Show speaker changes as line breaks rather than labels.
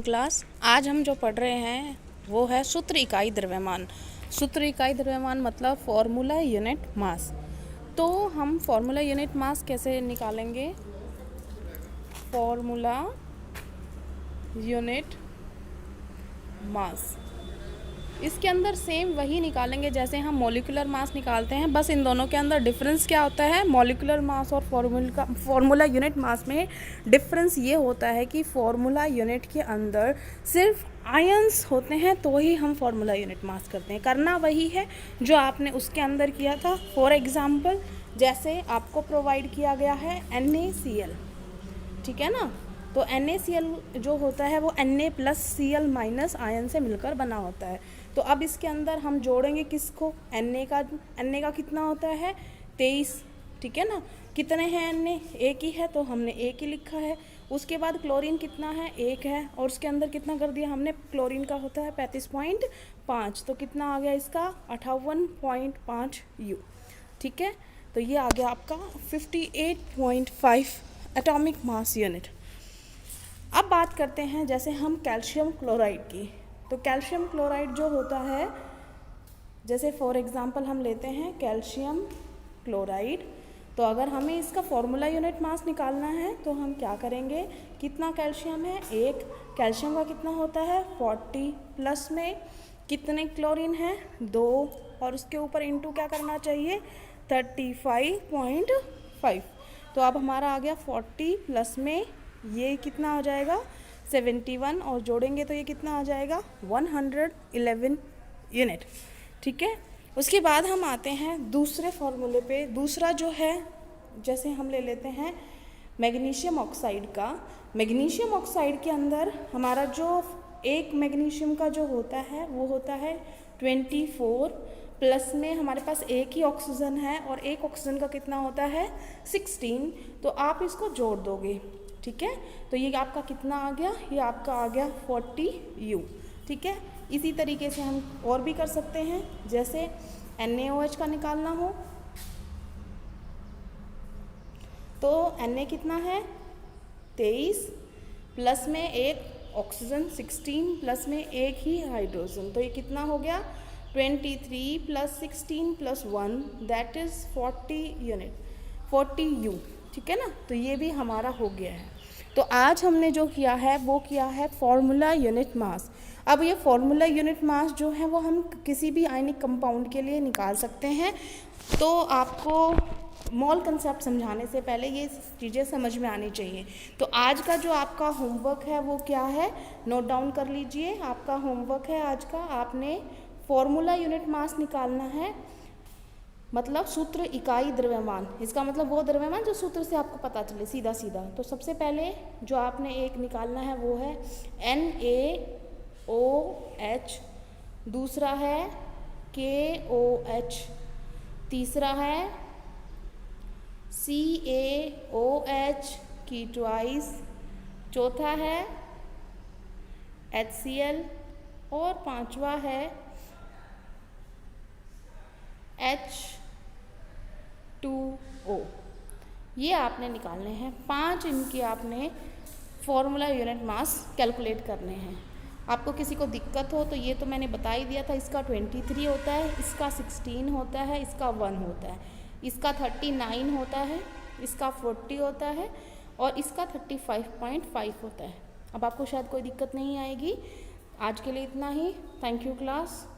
Class आज हम जो पढ़ रहे हैं वो है सूत्र इकाई द्रव्यमान। सूत्र इकाई द्रव्यमान मतलब फॉर्मूला यूनिट मास। तो हम फॉर्मूला यूनिट मास कैसे निकालेंगे? फॉर्मूला यूनिट मास इसके अंदर सेम वही निकालेंगे जैसे हम मॉलिक्यूलर मास निकालते हैं, बस इन दोनों के अंदर डिफरेंस क्या होता है? मॉलिक्यूलर मास और फॉर्मूला यूनिट मास में डिफरेंस ये होता है कि फॉर्मूला यूनिट के अंदर सिर्फ आयंस होते हैं तो ही हम फॉर्मूला यूनिट मास करते हैं। करना वही है जो आपने उसके अंदर किया था। फॉर एग्जाम्पल जैसे आपको प्रोवाइड किया गया है NaCl, ठीक है ना। तो NaCl जो होता है वो Na+Cl माइनस आयन से मिलकर बना होता है। तो अब इसके अंदर हम जोड़ेंगे किसको? Na का कितना होता है? 23, ठीक है ना। कितने हैं Na? एक ही है तो हमने एक ही लिखा है। उसके बाद क्लोरीन कितना है? एक है, और उसके अंदर कितना कर दिया हमने? क्लोरीन का होता है 35.5, तो कितना आ गया इसका? 58.5 U, ठीक है। तो ये आ गया आपका 58.5 एटॉमिक मास यूनिट। अब बात करते हैं जैसे हम कैल्शियम क्लोराइड की। तो कैल्शियम क्लोराइड जो होता है, जैसे फॉर एग्जांपल हम लेते हैं कैल्शियम क्लोराइड, तो अगर हमें इसका फॉर्मूला यूनिट मास निकालना है तो हम क्या करेंगे? कितना कैल्शियम है? एक। कैल्शियम का कितना होता है? 40, प्लस में कितने क्लोरीन है? 2, और उसके ऊपर इंटू क्या करना चाहिए? 35.5। तो अब हमारा आ गया 40 प्लस में ये कितना आ जाएगा? 71, और जोड़ेंगे तो ये कितना आ जाएगा? 111 यूनिट, ठीक है। उसके बाद हम आते हैं दूसरे फॉर्मूले पे। दूसरा जो है जैसे हम ले लेते हैं मैग्नीशियम ऑक्साइड का। मैग्नीशियम ऑक्साइड के अंदर हमारा जो एक मैग्नीशियम का जो होता है वो होता है 24, प्लस में हमारे पास एक ही ऑक्सीजन है और एक ऑक्सीजन का कितना होता है? 16। तो आप इसको जोड़ दोगे, ठीक है। तो ये आपका कितना आ गया? ये आपका आ गया 40 U, ठीक है। इसी तरीके से हम और भी कर सकते हैं, जैसे NaOH का निकालना हो तो Na कितना है? 23, प्लस में एक ऑक्सीजन 16, प्लस में एक ही हाइड्रोजन, तो ये कितना हो गया? 23 plus 16 plus 1 that is 40 U, ठीक है ना। तो ये भी हमारा हो गया है। तो आज हमने जो किया है वो किया है फॉर्मूला यूनिट मास। अब ये फॉर्मूला यूनिट मास जो है वो हम किसी भी आयनिक कंपाउंड के लिए निकाल सकते हैं। तो आपको मोल कंसेप्ट समझाने से पहले ये चीज़ें समझ में आनी चाहिए। तो आज का जो आपका होमवर्क है वो क्या है? नोट डाउन कर लीजिए। आपका होमवर्क है आज का, आपने फॉर्मूला यूनिट मास निकालना है, मतलब सूत्र इकाई द्रव्यमान। इसका मतलब वो द्रव्यमान जो सूत्र से आपको पता चले सीधा सीधा। तो सबसे पहले जो आपने एक निकालना है वो है NaOH, दूसरा है KOH, तीसरा है CaOH की ट्वाइस, चौथा है HCl, और पांचवा है H2O। ये आपने निकालने हैं 5, इनकी आपने फॉर्मूला यूनिट मास कैलकुलेट करने हैं। आपको किसी को दिक्कत हो तो ये तो मैंने बता ही दिया था, इसका 23 होता है, इसका 16 होता है, इसका 1 होता है, इसका 39 होता है, इसका 40 होता है, और इसका 35.5 होता है। अब आपको शायद कोई दिक्कत नहीं आएगी। आज के लिए इतना ही। Thank you class.